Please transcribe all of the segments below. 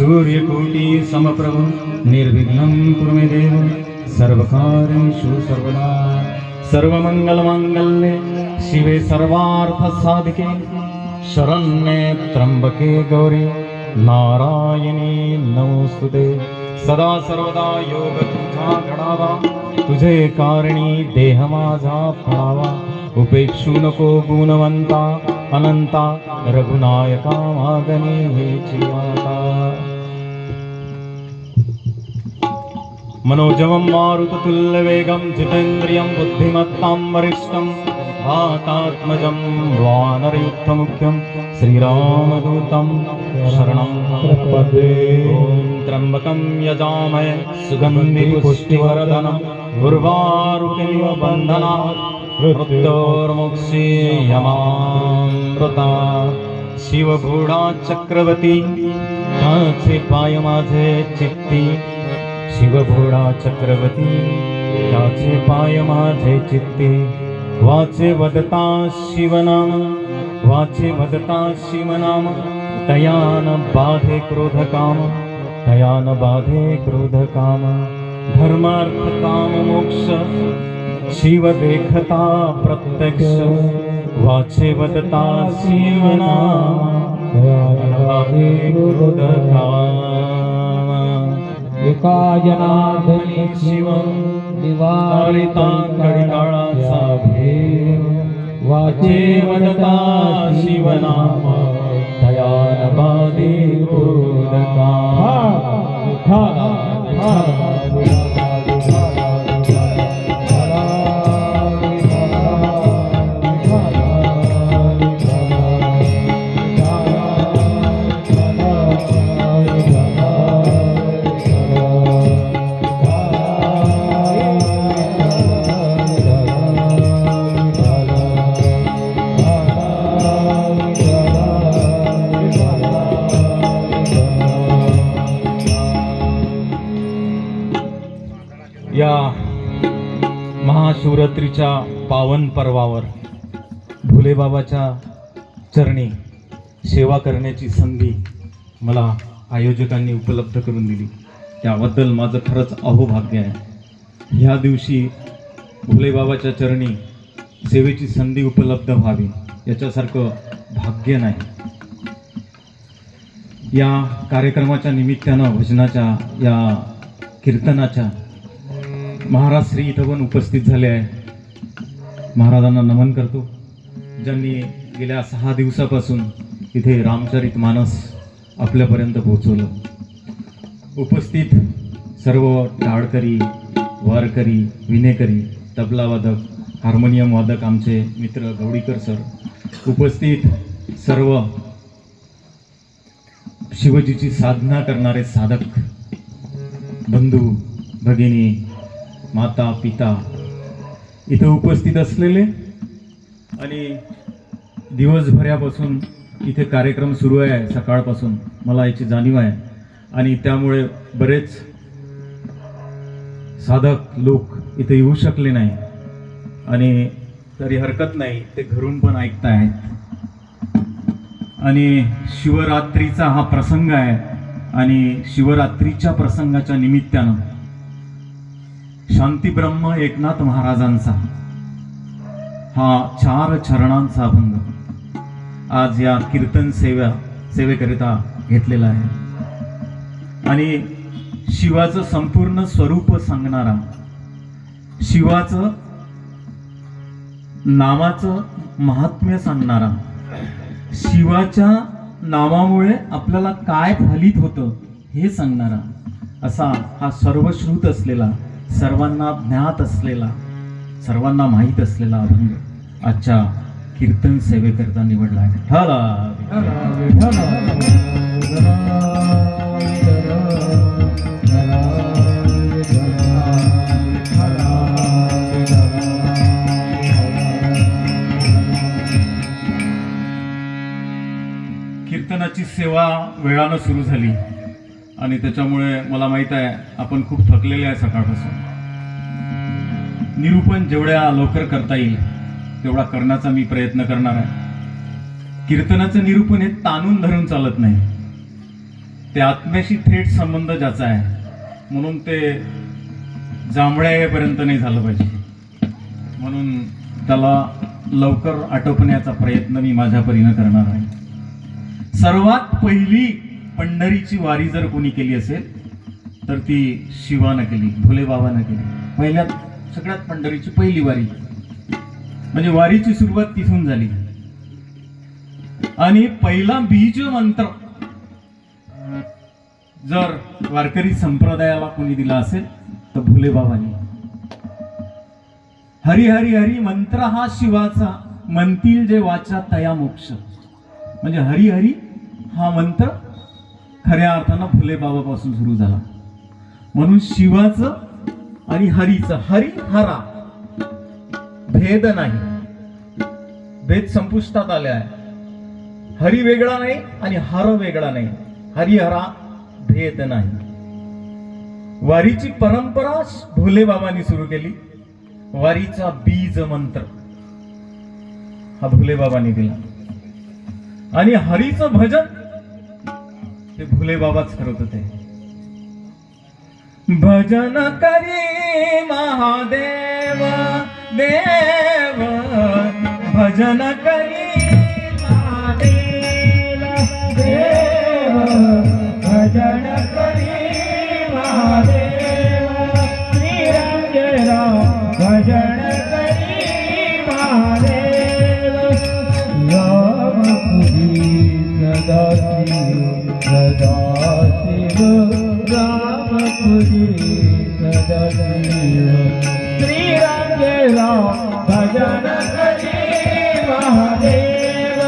सूर्यकोटि समप्रभ निर्विघ्नं कुरु मे देव सर्वकार्येषु सर्वदा सर्वमंगलमांगल्ये शिवे सर्वार्थसाधिके शरण्ये त्र्यंबके गौरी नारायणी नमोस्तुते सदा सर्वदा योग तुझा घडावा तुझे कारणी देह माझा फळावा उपेक्षू नको गुणवंता अनंता रघुनायका मागणी हेची आता मनोजवं मारुततुल्यवेगं जितेन्द्रियं बुद्धिमत्तां वरिष्ठं वातात्मजं वानरयुक्तमुख्यं श्रीरामदूतं शरणं प्रपद्ये ॐ त्र्यम्बकं यजामहे सुगन्धिपुष्टिवर्धनम् उर्वारुकमिव बन्धनात् मृत्योर्मुक्षीयमामृता शिवभूडा चक्रवर्ती त्याचे पाय माझे चित्ती शिवभोळा चक्रवर्ती त्याचे पाय माझे चित्ते वाचे वदता शिवनाम वाचे वदता शिवनाम तयान बाधे क्रोधकाम तयान बाधे क्रोधकाम धर्मार्थ काम मोक्ष शिव देखता प्रत्यक्ष वाचे वदता शिवनाम तयान बाधे क्रोधकाम एका जनार्दनी शिवं निवारिता कळकाळाचा भेद वाचे वदता शिवनाम तयान बाधे क्रोधकाम या महाशिवरात्रीच्या पावन पर्वावर भोलेबाबाच्या चरणी सेवा करण्याची संधी मला आयोजकांनी उपलब्ध करून दिली, त्याबद्दल माझं खरंच अहोभाग्य आहे. ह्या दिवशी भोलेबाबाच्या चरणी सेवेची संधी उपलब्ध व्हावी याच्यासारखं भाग्य नाही. या कार्यक्रमाच्या निमित्तानं भजनाच्या या कीर्तनाच्या महाराज श्री इथं पण उपस्थित झाले आहे. महाराजांना नमन करतो, ज्यांनी गेल्या 6 दिवसापासून इथे रामचरित मानस आपल्यापर्यंत पोहोचवलं. उपस्थित सर्व टाळकरी, वारकरी, विनेकरी, तबलावादक, हार्मोनियम वादक आमचे मित्र गवडीकर सर, उपस्थित सर्व शिवजीची साधना करणारे साधक बंधू भगिनी, माता पिता इथं उपस्थित असलेले आणि दिवसभरापासून इथे कार्यक्रम सुरू आहे सकाळपासून, मला याची जाणीव आहे. आणि त्यामुळे बरेच साधक लोक इथे येऊ शकले नाही आणि तरी हरकत नाही, ते घरून पण ऐकतायत. आणि शिवरात्रीचा हा प्रसंग आहे आणि शिवरात्रीच्या प्रसंगाच्या निमित्तानं शांतीब्रह्म एकनाथ महाराजांचा हा 4 चरणांचा अभंग आज या कीर्तन सेवेकरिता घेतलेला आहे. आणि शिवाचं संपूर्ण स्वरूप सांगणारा शिवाचं नामाचं महात्म्य सांगणारा, शिवाच्या नामामुळे आपल्याला काय फलित होतं हे सांगणारा असा हा सर्वश्रुत असलेला, सर्वांना ज्ञात असलेला, सर्वांना माहीत असलेला अभंग आजच्या कीर्तन सेवेकरता निवडला आहे. कीर्तनाची सेवा वेळानं सुरू झाली आणि त्याच्यामुळे मला माहित आहे आपण खूप थकलेले आहे सकाळपासून. निरूपण जेवढ्या लवकर करता येईल तेवढा करण्याचा मी प्रयत्न करणार आहे. कीर्तनाचं निरूपण हे ताणून धरून चालत नाही, ते आत्म्याशी थेट संबंध ज्याचा आहे म्हणून ते जांभळ्या येईपर्यंत नाही झालं पाहिजे, म्हणून त्याला लवकर आटोपण्याचा प्रयत्न मी माझ्या परीनं करणार आहे. सर्वात पहिली पंढरीची वारी जर कोणी केली असेल तर ती शिवानं केली, भोले बाबानं केली. सगळ्यात पंढरीची पहिली वारी म्हणजे वारीची सुरुवात तिथून झाली. आणि पहिला बीज मंत्र जर वारकरी संप्रदायाला कोणी दिला असेल तर भोले बाबांनी. हरी हरी हरी मंत्र हा शिवाचा, म्हणतील जे वाचा तया मोक्ष. म्हणजे हरी हरी हा मंत्र खऱ्या अर्थानं भोले बाबापासून सुरू झाला. म्हणून शिवाचं आणि हरीचं, हरी हरा भेद नाही, भेद संपुष्टात आले आहे. हरी वेगळा नाही आणि हर वेगळा नाही, हरिहरा भेद नाही. वारीची परंपरा भोले बाबांनी सुरू केली. वारीचा बीज मंत्र हा भोले बाबांनी दिला आणि हरीचं भजन ते भोले बाबाच करत होते. भजन करी महादेव देव, भजन करी महादेव देव, भजन करी महादेव निरंजन, भजन करी महादेव. राम तुझी सदा शिव सदा शिव, राम तुझी सदा शिव. श्रीरंगेला भजन करी महादेव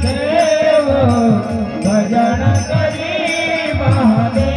देव, भजन करी महादेव.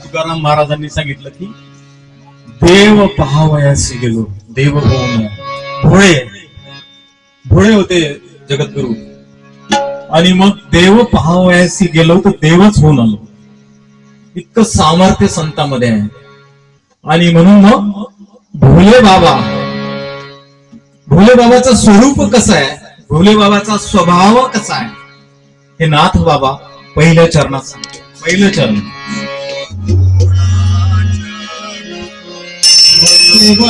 तुकाराम महाराजांनी सांगितलं की देव पहावयासी गेलो, देव होऊन भोळे भोळे होते जगद्गुरु, आणि मग देव पहावयासी गेलो तर देवच होऊन आलो. इतकं सामर्थ्य संतांमध्ये आहे. आणि म्हणून मग भोले बाबाचं स्वरूप कसं आहे, भोले बाबाचा स्वभाव कसा आहे हे नाथ बाबा पहिल्या चरणात सांगते. पहिलं चरण शिव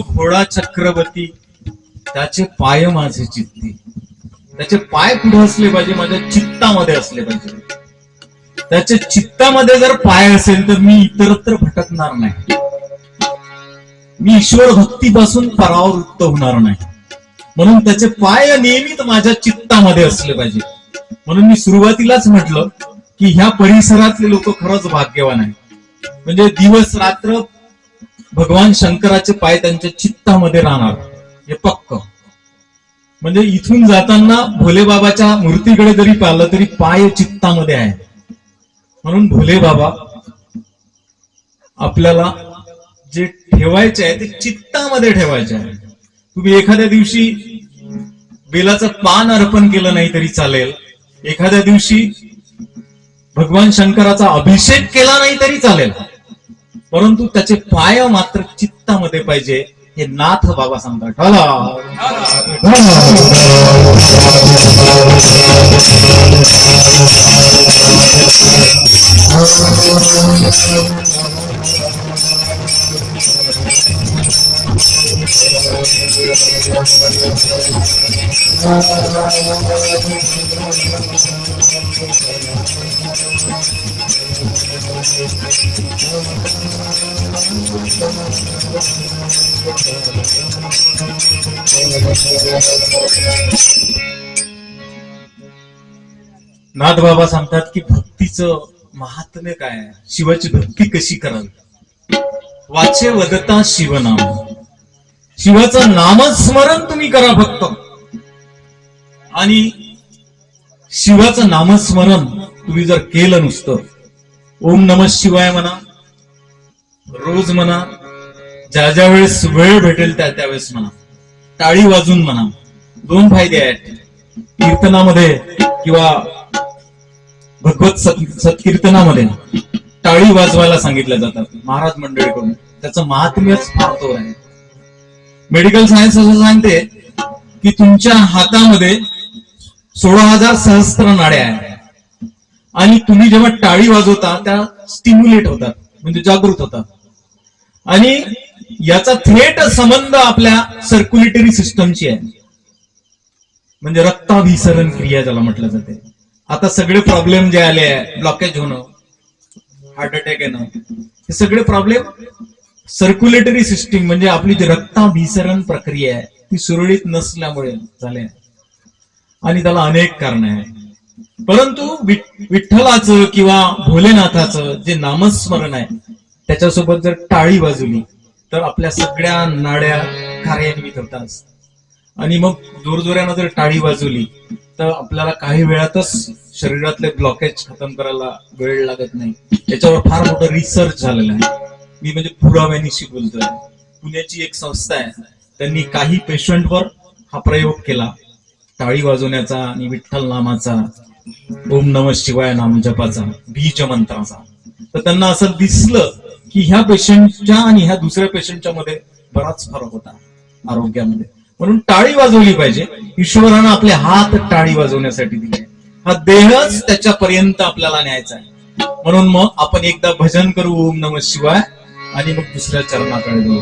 भोळा चक्रवर्ती, त्याचे पाय माझे चित्ती. त्याचे पाय पुढे असले पाहिजे, माझ्या चित्तामध्ये असले पाहिजे. त्याच्या चित्तामध्ये जर पाय असेल तर मी इतरत्र भटकणार नाही, मी ईश्वर भक्तीपासून परावृत्त होणार नाही. म्हणून त्याचे पाय नेहमीच माझ्या चित्तामध्ये असले पाहिजे. म्हणून मी सुरुवातीलाच म्हटलं की ह्या परिसरातले लोक खरंच भाग्यवान आहेत. म्हणजे दिवस रात्र भगवान शंकराचे पाय त्यांच्या चित्तामध्ये राहणार हे पक्क. म्हणजे इथून जाताना भोले बाबाच्या मूर्तीकडे जरी पाहिलं तरी पाय चित्तामध्ये आहे. म्हणून भोले बाबा आपल्याला जे ठेवायचे आहे ते चित्तामध्ये ठेवायचे आहे. तुम्ही एखाद्या दिवशी बेलाचं पान अर्पण केलं नाही तरी चालेल, एखाद्या दिवशी भगवान शंकराचा अभिषेक केला नाही तरी चालेल, परंतु त्याचे पाय मात्र चित्तामध्ये पाहिजे, हे नाथ बाबा सांगतात. नाथ बाबा सांगतात की भक्तीचं महात्म्य काय आहे, शिवाची भक्ती कशी करावी. वाचे वदता शिवनाम, शिवाचं नामस्मरण तुम्ही करा फक्त. आणि शिवाचं नामस्मरण तुम्ही जर केलं नुसतं, ओम नमः शिवाय म्हणा, रोज म्हणा, ज्या ज्या वेळेस वेळ भेटेल त्या त्यावेळेस म्हणा, टाळी वाजून म्हणा. दोन फायदे आहेत कीर्तनामध्ये किंवा भगवत सत्कीर्तनामध्ये. टाळी वाजवायला सांगितल्या जातात महाराज मंडळीकडून, त्याचं महात्म्यच फार थोर आहे. मेडिकल सायन्स असं सांगते की तुमच्या हातामध्ये 16,000 सहस्त्र नाड्या आहेत आणि तुम्ही जेव्हा टाळी वाजवता त्या स्टिम्युलेट होतात, म्हणजे जागृत होतात. आणि याचा थेट संबंध आपल्या सर्क्युलेटरी सिस्टमची आहे, म्हणजे रक्ताभिसरण क्रिया ज्याला म्हटलं जाते. आता सगळे प्रॉब्लेम जे आले आहे, ब्लॉकेज होणं, हार्ट अटॅक येणं, हे सगळे प्रॉब्लेम सर्क्युलेटरी सिस्टीम म्हणजे आपली जी रक्ताभिसरण प्रक्रिया आहे ती सुरळीत नसल्यामुळे झाले. आणि त्याला अनेक कारण आहेत. परंतु विठ्ठलाचं किंवा भोलेनाथाचं जे नामस्मरण आहे त्याच्यासोबत जर टाळी वाजवली तर आपल्या सगळ्या नाड्या कार्यान्वित होतात. आणि मग जोरजोऱ्यानं जर टाळी वाजवली तर आपल्याला काही वेळातच शरीरातले ब्लॉकेज खतम करायला वेळ लागत नाही. याच्यावर फार मोठं रिसर्च झालेलं आहे. मी म्हणजे पुराव्यानिशी बोलतोय. पुण्याची एक संस्था आहे, त्यांनी काही पेशंटवर हा प्रयोग केला टाळी वाजवण्याचा आणि विठ्ठल नामाचा, ओम नमः शिवाय नाम जपाचा, बीज मंत्राचा. तर त्यांना असं दिसलं की ह्या पेशंटच्या आणि ह्या दुसऱ्या पेशंटच्या मध्ये बराच फरक होता आरोग्यामध्ये. म्हणून टाळी वाजवली पाहिजे. ईश्वरानं आपले हात टाळी वाजवण्यासाठी दिले. हा देहच त्याच्यापर्यंत आपल्याला न्यायचा आहे. म्हणून मग आपण एकदा भजन करू ओम नमः शिवाय आणि मग दुसऱ्या चरणाकडे जाऊ.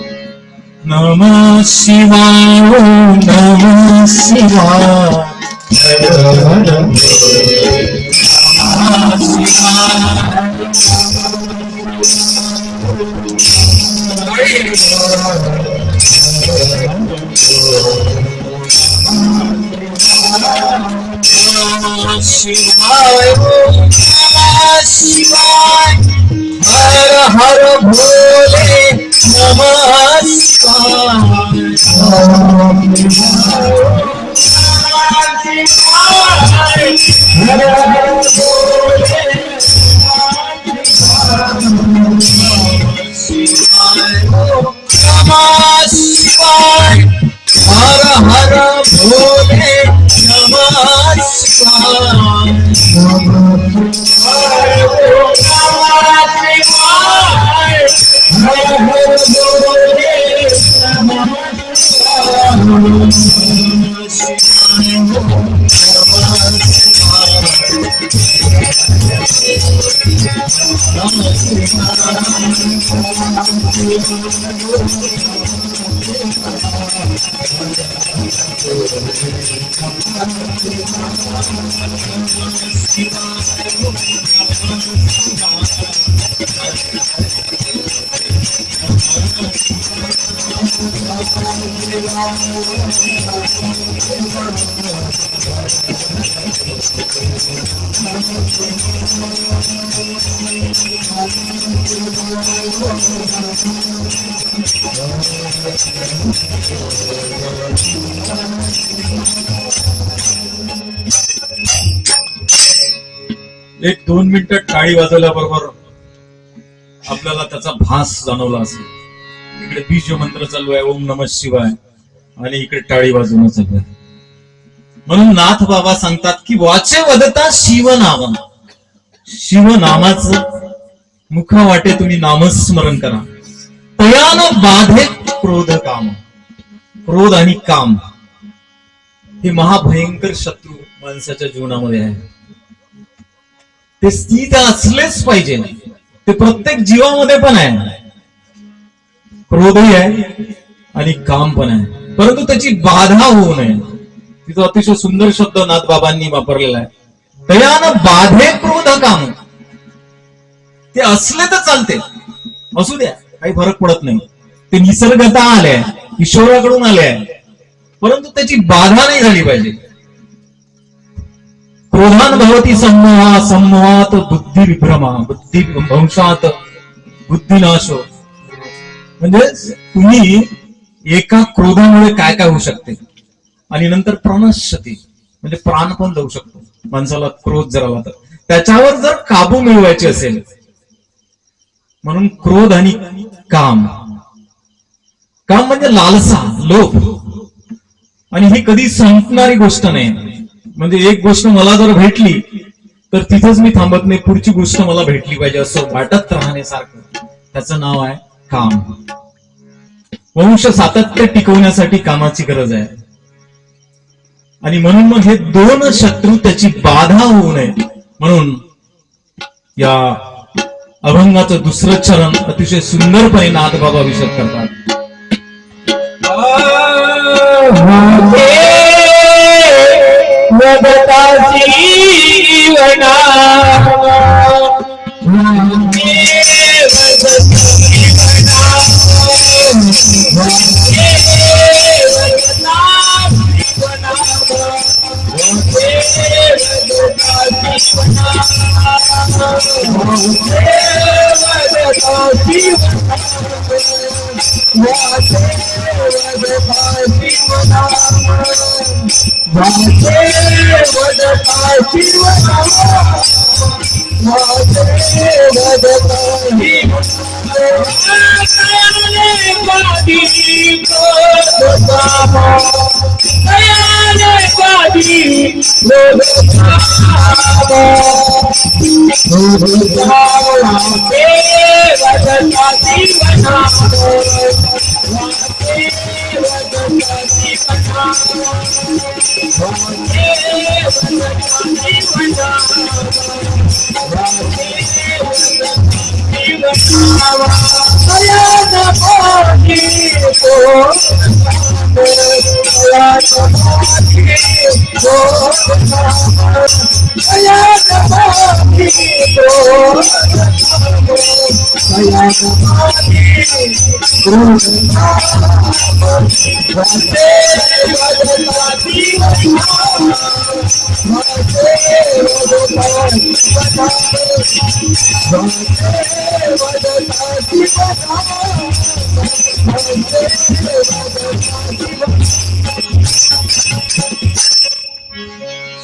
नमः शिवाय ओम नमः शिवाय हर हर शिवाय ओम नमः शिवाय हर हर भोले नमः शिवाय हर हर भोले नमः शिवाय एक 2 मिनिटं टाळी वाजवल्याबरोबर आपल्याला त्याचा भास जाणवला असेल. इकडे बीज मंत्र चालू आहे ओम नमः शिवाय आणि इकडे टाळी वाजवणं चालू आहे. म्हणून नाथ बाबा सांगतात की वाचे वदता शिवनाम, शिवनामाचं मुखा वाटे तुम्ही नामस्मरण करा. तयान बाधे क्रोध काम, क्रोध आणि काम हे महाभयंकर शत्रू माणसाच्या जीवनामध्ये आहे. ते स्थित असलेच पाहिजे. ते प्रत्येक जीवामध्ये पण आहे. क्रोधही आहे आणि काम पण आहे, परंतु त्याची बाधा होऊ नये. तिथं अतिशय सुंदर शब्द नाथ बाबांनी वापरलेला आहे. तयान बाधे क्रोध काम. ते असले तर चालते, असू द्या, काही फरक पडत नाही. ते निसर्गता आले, ईश्वराकडून आले आहे, परंतु त्याची बाधा नाही झाली पाहिजे. क्रोधान भवती संमोहा, संमोहात बुद्धी विभ्रमा, बुद्धी भंशात बुद्धिनाश. म्हणजे तुम्ही एका क्रोधामुळे काय काय होऊ शकते आणि नंतर प्राणशती म्हणजे प्राण पण जाऊ शकतो माणसाला. क्रोध जर आला तर त्याच्यावर जर काबू मिळवायचे असेल, म्हणून क्रोध आणि काम. काम म्हणजे लालसा, लोभ, आणि ही कधी संपणारी गोष्ट नाही. म्हणजे एक गोष्ट मला जर भेटली तर तिथेच मी थांबत नाही, पुढची गोष्ट मला भेटली पाहिजे असं वाटत राहण्यासारखं. त्याचं नाव आहे काम. वंश सातत्य टिकवण्यासाठी कामाची गरज आहे. आणि म्हणून मग हे 2 शत्रू त्याची बाधा होऊ नये म्हणून या अभंगाचं दुसरं चरण अतिशय सुंदरपणे नाथ बाबा विशद करतात. Thank you.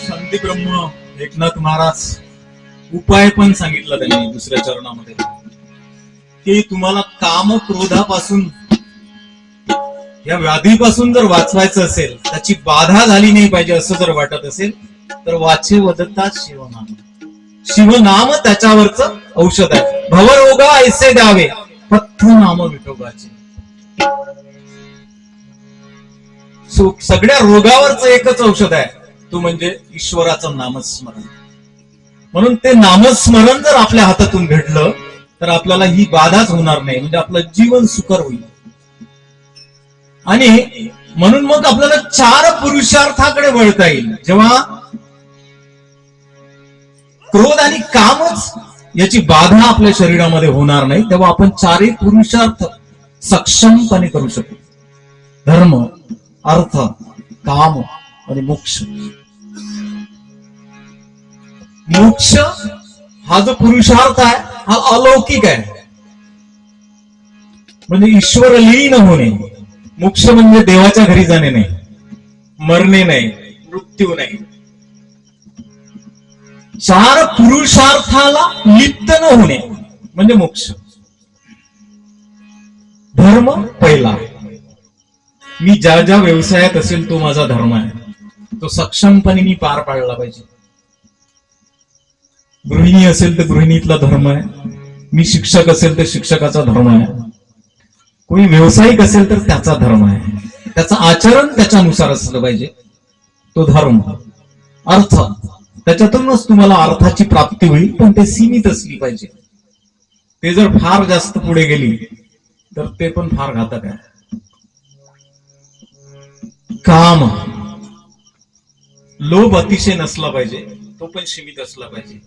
शांती ब्रह्म एकनाथ महाराज उपाय पण सांगितला त्यांनी दुसऱ्या चरणामध्ये की तुम्हाला काम क्रोधापासून या व्याधीपासून जर वाचवायचं असेल, त्याची बाधा झाली नाही पाहिजे असं जर वाटत असेल तर वाचे वदता शिवनाम. शिवनाम त्याच्यावरच औषध आहे. भवरोगा ऐसे द्यावे पथ्य नाम विठोबाचे. सगळ्या रोगावरच एकच औषध आहे, तो म्हणजे ईश्वराचं नामस्मरण. म्हणून ते नामस्मरण जर आपल्या हातातून घडलं तर आपल्याला ही बाधाच होणार नाही, म्हणजे आपलं जीवन सुकर होईल. आणि म्हणून मग आपल्याला 4 पुरुषार्थाकडे वळता येईल. जेव्हा क्रोध आणि कामच याची बाधा आपल्या शरीरामध्ये होणार नाही, तेव्हा आपण 4 पुरुषार्थ सक्षमपणे करू शकतो. धर्म, अर्थ, काम आणि मोक्ष. मोक्ष हा जो पुरुषार्थ आहे हा अलौकिक आहे, म्हणजे ईश्वर लीन होणे. मोक्ष म्हणजे देवाच्या घरी जाणे नाही, मरणे नाही, मृत्यू नाही. 4 पुरुषार्थाला लिप्त न होणे म्हणजे मोक्ष. धर्म पहिला. मी ज्या ज्या व्यवसायात असेल तो माझा धर्म आहे, तो सक्षमपणे मी पार पाडला पाहिजे. गृहिणी असेल तर गृहिणीतला धर्म आहे, मी शिक्षक असेल तर शिक्षकाचा धर्म आहे, कोणी व्यावसायिक असेल तर त्याचा धर्म आहे. त्याचं आचरण त्याच्यानुसार असलं पाहिजे, तो धर्म. अर्थ, त्याच्यातूनच तुम्हाला अर्थाची प्राप्ती होईल, पण ते सीमित असली पाहिजे. ते जर फार जास्त पुढे गेली तर ते पण फार घातक आहे. काम, लोभ अतिशय नसला पाहिजे, तो पण सीमित असला पाहिजे.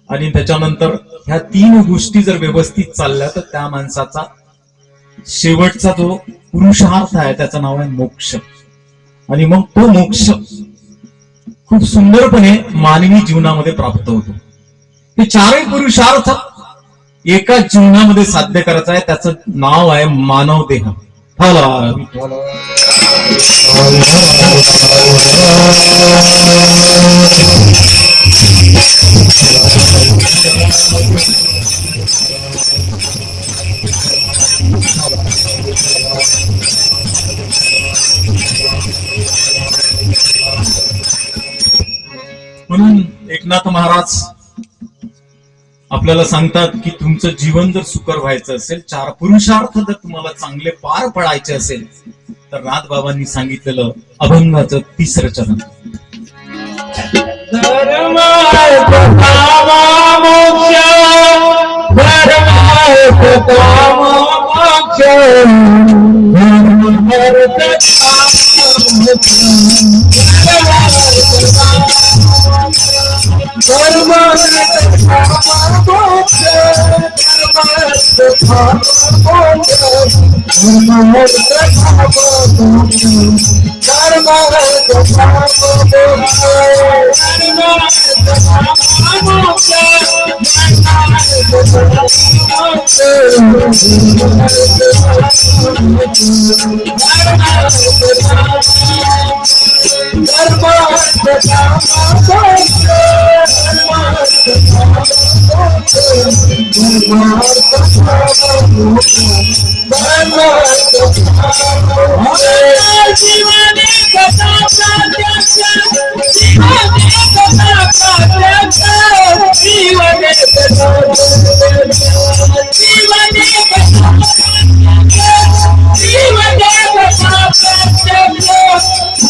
आणि त्याच्यानंतर ह्या 3 गोष्टी जर व्यवस्थित चालल्या तर त्या माणसाचा शेवटचा जो पुरुषार्थ आहे त्याचं नाव आहे मोक्ष. आणि मग तो मोक्ष खूप सुंदरपणे मानवी जीवनामध्ये प्राप्त होतो. हे 4 पुरुषार्थ एका जीवनामध्ये साध्य करायचं आहे, त्याचं नाव आहे मानव देह. म्हणून एकनाथ महाराज आपल्याला सांगतात की तुमचं जीवन जर सुकर व्हायचं असेल, 4 पुरुषार्थ जर तुम्हाला चांगले पार पडायचे असेल तर नाथबाबांनी सांगितलेलं अभंगाचं 3रं चरण. धर्म काम मोक्ष, धर्म काम मोक्ष, धर्म अर्थ धर्म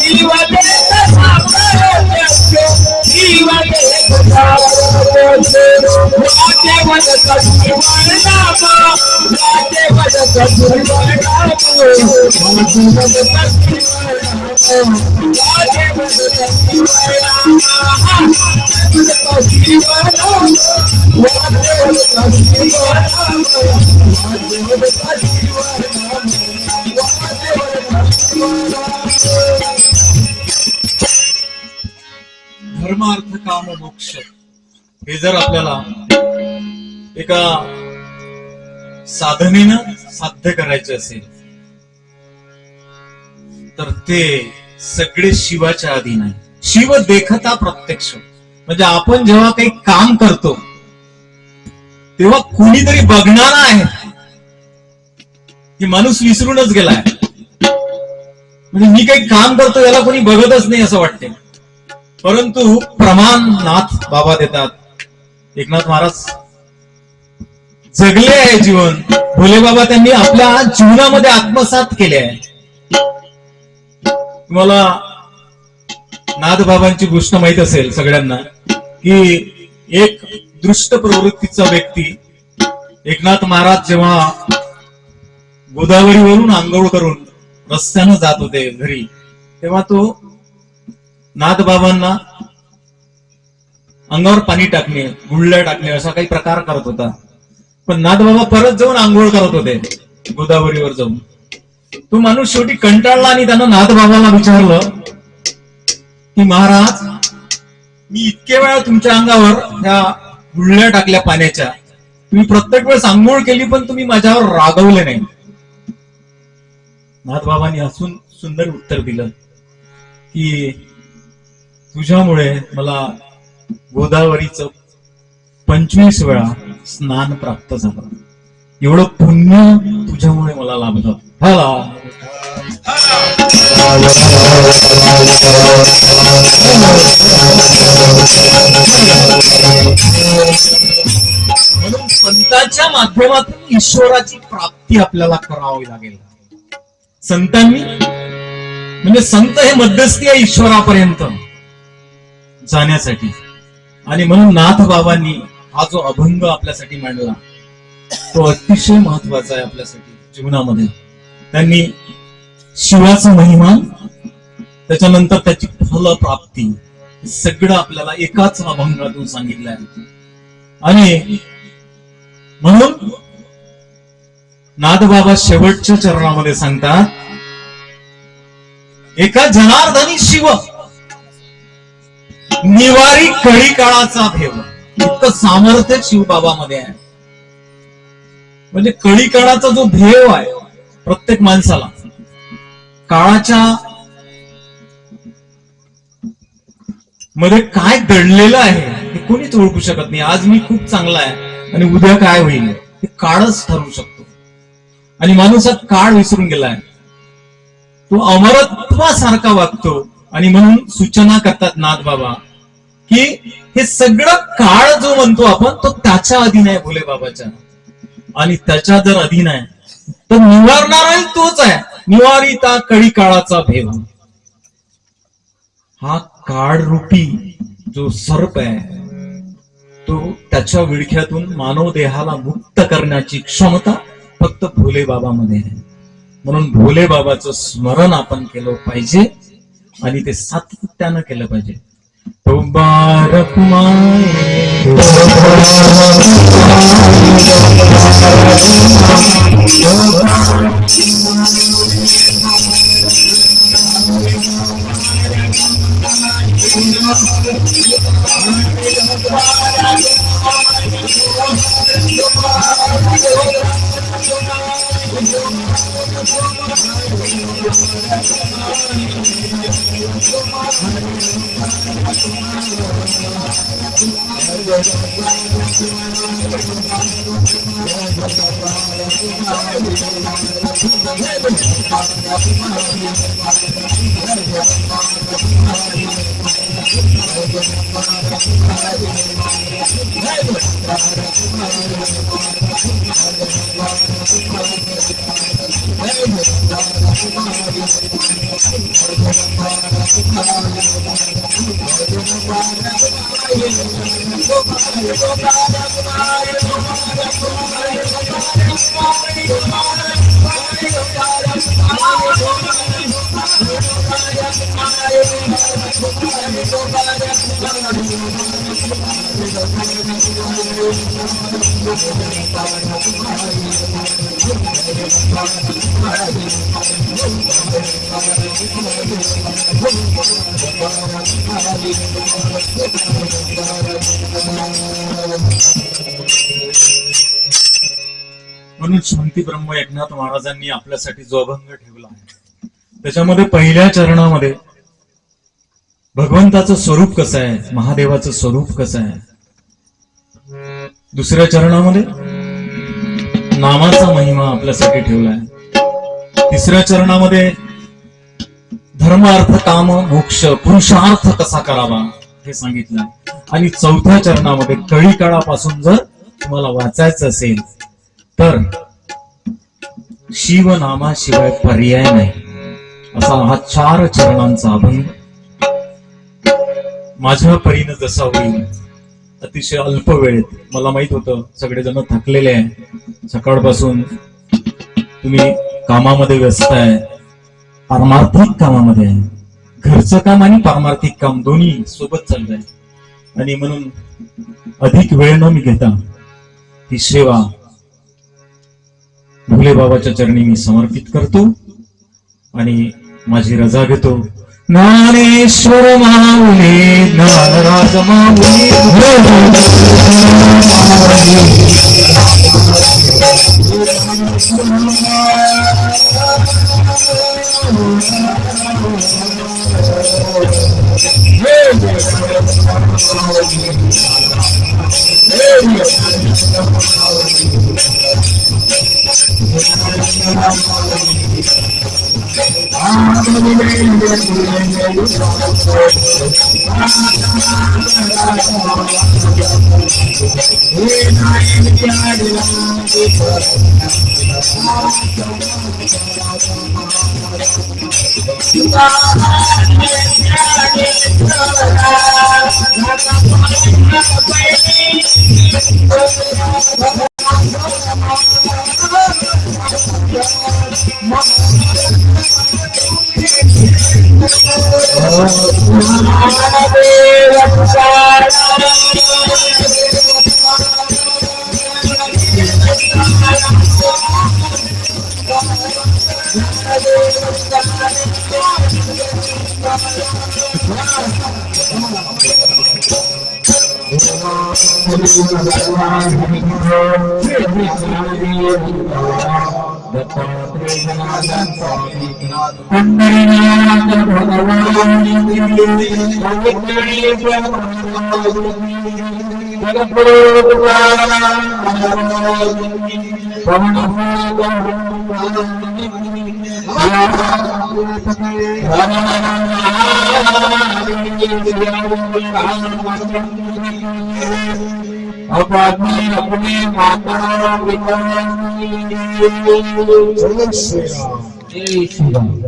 जीवन धर्म अर्थ काम मोक्ष हे जर आपल्याला एका साधनेनं साध्य करायचे असेल तर ते सगळे शिवाच्या अधीन आहे. शिव देखता प्रत्यक्ष म्हणजे आपण जेव्हा काही काम करतो तेव्हा कुणीतरी बघणारा आहे की माणूस विसरूनच गेलाय. म्हणजे मी काही काम करतो याला कोणी बघतच नाही असं वाटते. परंतु प्रमाण नाथ बाबा देतात. एकनाथ महाराज जगले आहे जीवन. भोले बाबा त्यांनी आपल्या जीवनामध्ये आत्मसात केले आहे. तुम्हाला नाथ बाबांची गोष्ट माहित असेल सगळ्यांना की एक दृष्ट प्रवृत्तीचा व्यक्ती एकनाथ महाराज जेव्हा गोदावरीवरून आंघोळ करून रस्त्यानं जात होते घरी तेव्हा तो नाथ बाबांना अंगावर पाणी टाकणे गुळल्या टाकणे असा काही प्रकार करत होता. पण नाथ बाबा परत जाऊन आंघोळ करत होते गोदावरीवर जाऊन. तो माणूस शेवटी कंटाळला आणि त्यानं नाथ बाबाला विचारलं की महाराज मी इतके वेळा तुमच्या अंगावर त्या गुळल्या टाकल्या पाण्याच्या, तुम्ही प्रत्येक वेळेस आंघोळ केली पण तुम्ही माझ्यावर रागवले नाही. नाथ बाबांनी हसून सुंदर उत्तर दिलं की तुझ्यामुळे मला गोदावरीचं 25 वेळा स्नान प्राप्त झालं. एवढं पुण्य तुझ्यामुळे मला लाभलं. म्हणून संतांच्या माध्यमातून ईश्वराची प्राप्ती आपल्याला करावी लागेल. संतांनी म्हणजे संत हे मध्यस्थी आहे ईश्वरापर्यंत जाण्यासाठी. आणि म्हणून नाथ बाबांनी हा जो अभंग आपल्यासाठी मांडला तो अतिशय महत्वाचा आहे आपल्यासाठी जीवनामध्ये. त्यांनी शिवाचा महिमा त्याच्यानंतर त्याची फलप्राप्ती सगळं आपल्याला एकाच अभंगातून सांगितलं आहे. आणि म्हणून नाथ बाबा शेवटच्या चरणामध्ये सांगतात एका जनार्दनी शिव निवारी कळी काळाचा भेव. इतकं सामर्थ्य शिवबाबामध्ये आहे. म्हणजे कळी काळाचा जो भेव आहे प्रत्येक माणसाला काळाच्या मध्ये काय दडलेलं आहे हे कोणीच ओळखू शकत नाही. आज मी खूप चांगला आहे आणि उद्या काय होईल हे काळच ठरवू शकतो. आणि माणूस हा काळ विसरून गेलाय. तो अमरत्वासारखा वागतो. आणि म्हणून सूचना करतात नाथ बाबा की हे सगळं काळ जो म्हणतो आपण तो त्याच्या अधीन आहे भोले बाबाच्या. आणि त्याच्या जर अधीन आहे तर निवारणाराही तोच आहे. निवारिता कळी काळाचा भेव. हा काळ रूपी जो सर्प आहे तो त्याच्या विळख्यातून मानव देहाला मुक्त करण्याची क्षमता फक्त भोले बाबामध्ये आहे. म्हणून भोले बाबाचं स्मरण आपण केलं पाहिजे आणि ते सातत्यानं केलं पाहिजे. तो बारक Bye. म्हणून शांती ब्रह्म एकनाथ महाराजांनी आपल्यासाठी जो अभंग ठेवला आहे त्याच्यामध्ये पहिल्या चरणामध्ये भगवंताचं स्वरूप कसं आहे, महादेवाचं स्वरूप कसं आहे, दुसऱ्या चरणामध्ये नामाचा महिमा आपल्यासाठी ठेवलाय, तिसऱ्या चरणामध्ये धर्म अर्थ काम मोक्ष पुरुषार्थ कसा करावा हे सांगितलंय, आणि चौथ्या चरणामध्ये कळी काळापासून जर तुम्हाला वाचायचं असेल तर शिवनामाशिवाय पर्याय नाही असा हा 4 चरणांचा अभंग माझ्या परीनं जसा होईल अतिशय अल्प वेळेत. मला माहित होतं सगळेजण थकलेले आहे, सकाळपासून तुम्ही कामामध्ये व्यस्त आहे, पारमार्थिक कामामध्ये आहे, घरचं काम आणि पारमार्थिक काम दोन्ही सोबत चाललंय, आणि म्हणून अधिक वेळ न मी घेता ही सेवा भोले बाबाच्या चरणी मी समर्पित करतो आणि माझी रजा घेतो. ज्ञानेश्वर माऊली ज्ञानराज माऊली अपने माता पिता